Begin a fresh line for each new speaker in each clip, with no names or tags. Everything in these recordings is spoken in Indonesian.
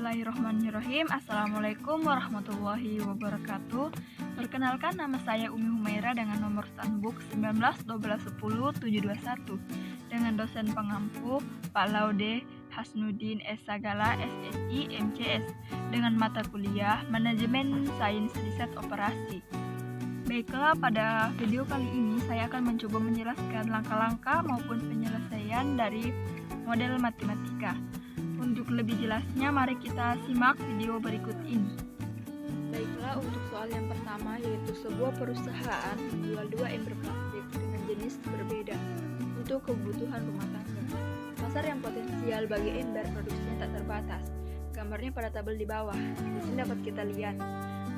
Bismillahirrahmanirrahim. Assalamualaikum warahmatullahi wabarakatuh. Perkenalkan, nama saya Umi Humaira dengan nomor Stanbook 19 12 10 721 dengan dosen pengampu Pak Laude Hasnuddin S. Sagala SSI MCS dengan mata kuliah Manajemen Sains Riset Operasi. Baiklah, pada video kali ini saya akan mencoba menjelaskan langkah-langkah maupun penyelesaian dari model matematika. Untuk lebih jelasnya, mari kita simak video berikut ini. Baiklah, untuk soal yang pertama, yaitu sebuah perusahaan menjual 2 ember plastik dengan jenis berbeda untuk kebutuhan rumah tangga. Pasar yang potensial bagi ember produksinya tak terbatas. Gambarnya pada tabel di bawah. Di sini dapat kita lihat.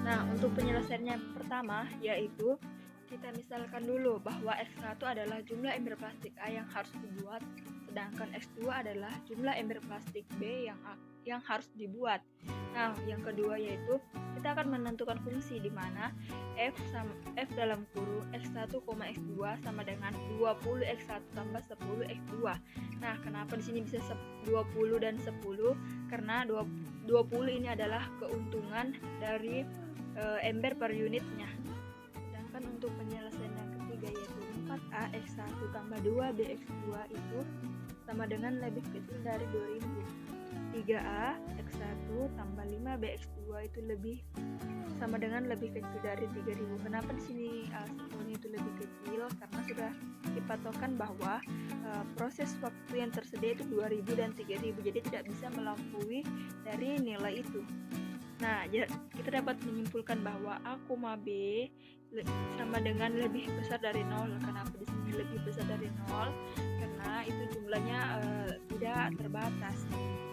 Nah, untuk penyelesaiannya pertama, yaitu kita misalkan dulu bahwa X1 adalah jumlah ember plastik A yang harus dibuat, sedangkan X2 adalah jumlah ember plastik B yang harus dibuat. Nah, yang kedua yaitu kita akan menentukan fungsi di mana F dalam kurung X1, X2 sama dengan 20 X1 tambah 10 X2. Nah, kenapa di sini bisa 20 dan 10? Karena 20 ini adalah keuntungan dari ember per unitnya. Sedangkan untuk penyelesaian yang ketiga yaitu 4A X1 tambah 2B X2 itu sama dengan lebih kecil dari 2000. 3A X1 tambah 5B X2 itu sama dengan lebih kecil dari 3000. Kenapa di sini sebetulnya itu lebih kecil? Karena sudah dipatokkan bahwa proses waktu yang tersedia itu 2000 dan 3000, jadi tidak bisa melampaui dari nilai itu. Nah, kita dapat menyimpulkan bahwa A, B sama dengan lebih besar dari 0. Kenapa di sini lebih besar dari 0? Karena itu jumlahnya tidak terbatas.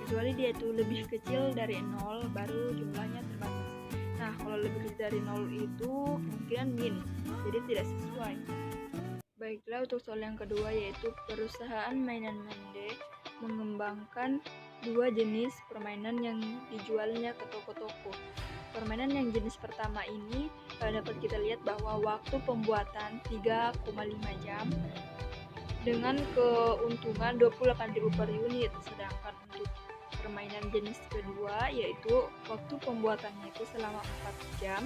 Kecuali dia itu lebih kecil dari 0, baru jumlahnya terbatas. Nah, kalau lebih kecil dari 0 itu kemungkinan min, jadi tidak sesuai. Baiklah, untuk soal yang kedua yaitu perusahaan mainan Mende mengembangkan 2 jenis permainan yang dijualnya ke toko-toko. Permainan yang jenis pertama ini dapat kita lihat bahwa waktu pembuatan 3,5 jam dengan keuntungan 28.000 per unit. Sedangkan untuk permainan jenis kedua yaitu waktu pembuatannya itu selama 4 jam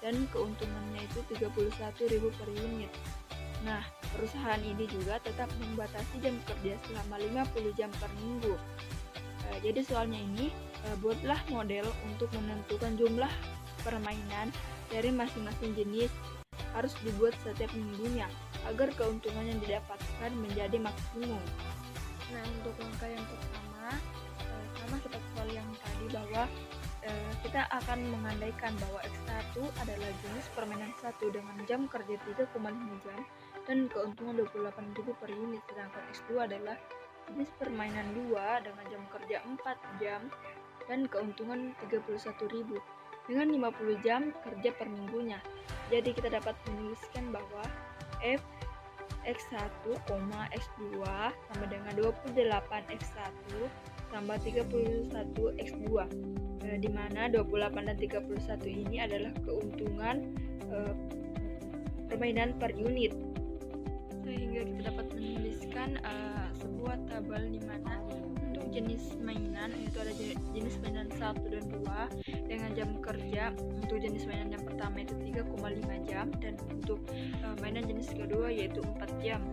dan keuntungannya itu 31.000 per unit. Nah, perusahaan ini juga tetap membatasi jam kerja selama 50 jam per minggu. Jadi soalnya ini buatlah model untuk menentukan jumlah permainan dari masing-masing jenis harus dibuat setiap minggunya agar keuntungan yang didapatkan menjadi maksimum. Nah, untuk langkah yang pertama sama seperti soal yang tadi bahwa kita akan mengandaikan bahwa X1 adalah jenis permainan 1 dengan jam kerja 3,5 jam dan keuntungan 28.000 per unit, sedangkan X2 adalah jenis permainan 2 dengan jam kerja 4 jam dan keuntungan 31.000 dengan 50 jam kerja per minggunya. Jadi kita dapat menuliskan bahwa F X1, X2 sama dengan 28 X1 tambah 31 X2, di mana 28 dan 31 ini adalah keuntungan permainan per unit, sehingga kita dapat menuliskan sebuah tabel di mana untuk jenis mainan yaitu ada jenis mainan 1 dan 2 dengan jam kerja. Untuk jenis mainan yang pertama itu 3,5 jam dan untuk mainan jenis kedua yaitu 4 jam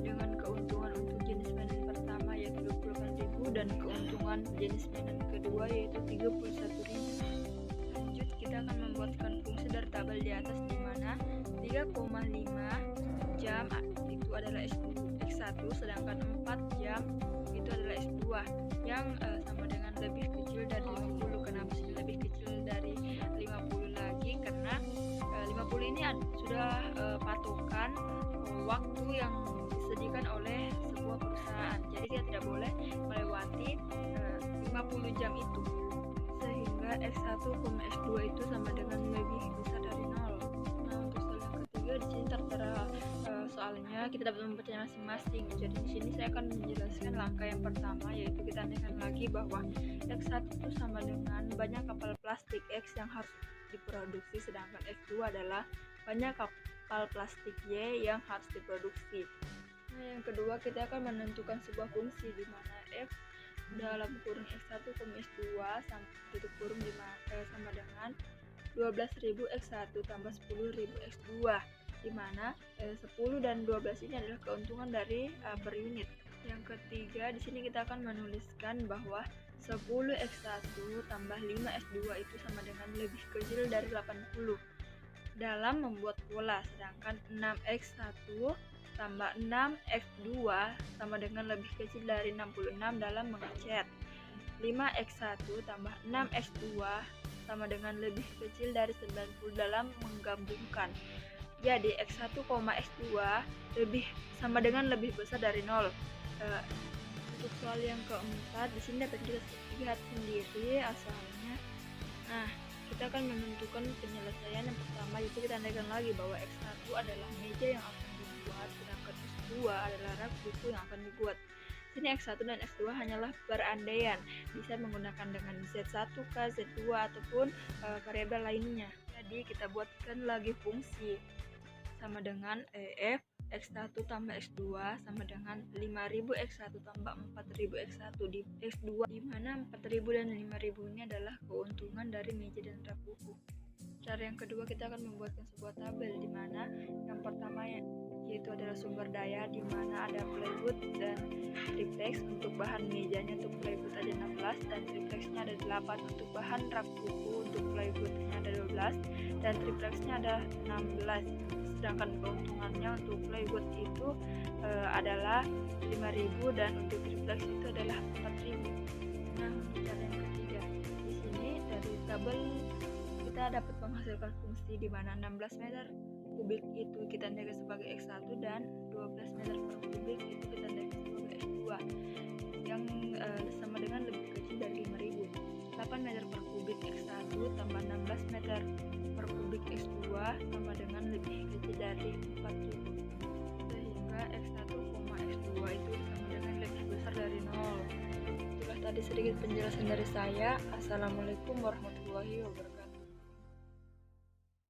dengan keuntungan untuk jenis mainan pertama yaitu 28.000 dan keuntungan jenis mainan kedua yaitu 31.000. Lanjut, kita akan membuatkan fungsi dari tabel di atas di mana 3,5 jam itu adalah X1, sedangkan 4 jam itu adalah X2 yang sama dengan lebih kecil dari 50. Kenapa sih lebih kecil dari 50 lagi? Karena 50 ini sudah patokan waktu yang disediakan oleh sebuah perusahaan, jadi kita tidak boleh melewati 50 jam itu, sehingga X1, X2 itu sama dengan lebih besar dari 0. Nah, untuk soal yang ketiga di sini tertera soalnya kita dapat membacanya masing-masing. Jadi di sini saya akan menjelaskan langkah yang pertama yaitu kita andaikan lagi bahwa X1 itu sama dengan banyak kapal plastik X yang harus diproduksi, sedangkan X2 adalah banyak kapal plastik Y yang harus diproduksi. Nah, yang kedua kita akan menentukan sebuah fungsi di mana F dalam kurung X1, X2 tutup kurung sama dengan 12.000 X1 tambah 10.000 X2, di mana 10 dan 12 ini adalah keuntungan dari per unit. Yang ketiga, di sini kita akan menuliskan bahwa 10 X1 tambah 5 X2 itu sama dengan lebih kecil dari 80 dalam membuat pola, sedangkan 6X1 tambah 6X2 sama dengan lebih kecil dari 66 dalam mengecat. 5X1 tambah 6X2 sama dengan lebih kecil dari 90 dalam menggabungkan. Jadi X1, X2 sama dengan lebih besar dari 0. Untuk soal yang keempat, di sini dapat kita lihat sendiri asalnya. Nah, kita akan menentukan penyelesaian yang pertama, yaitu kita tandaikan lagi bahwa X1 adalah meja yang akan dibuat, sedangkan X2 adalah rak buku yang akan dibuat. Sini X1 dan X2 hanyalah berandaian, bisa menggunakan dengan Z1, Z2 ataupun variabel lainnya. Jadi kita buatkan lagi fungsi sama dengan F X1 tambah X2 sama dengan 5.000 X1 tambah 4.000 X1 di X2, di mana 4.000 dan 5.000 ini adalah keuntungan dari meja dan rak buku. Cara yang kedua, kita akan membuatkan sebuah tabel, di mana yang pertama yaitu adalah sumber daya, di mana ada plywood dan triplex. Untuk bahan mejanya untuk plywood ada 16 dan triplexnya ada 8. Untuk bahan rak buku untuk plywoodnya ada 12 dan triplexnya ada 16. Sedangkan keuntungannya untuk plywood itu adalah 5.000 dan untuk triplex itu adalah 4.000. Nah, untuk cara yang ketiga, di sini dari tabel kita dapat menghasilkan fungsi di mana 16 meter kubik itu kita tandaikan sebagai X1 dan 12 meter per kubik itu kita tandaikan sebagai X2 yang sama dengan lebih kecil dari 5.000. 8 meter per kubik X1 tambah 16 meter per kubik X2 sama dengan lebih kecil dari 4.000, sehingga X1, X2 itu sama dengan lebih besar dari 0. Itulah tadi sedikit penjelasan dari saya. Assalamualaikum warahmatullahi wabarakatuh.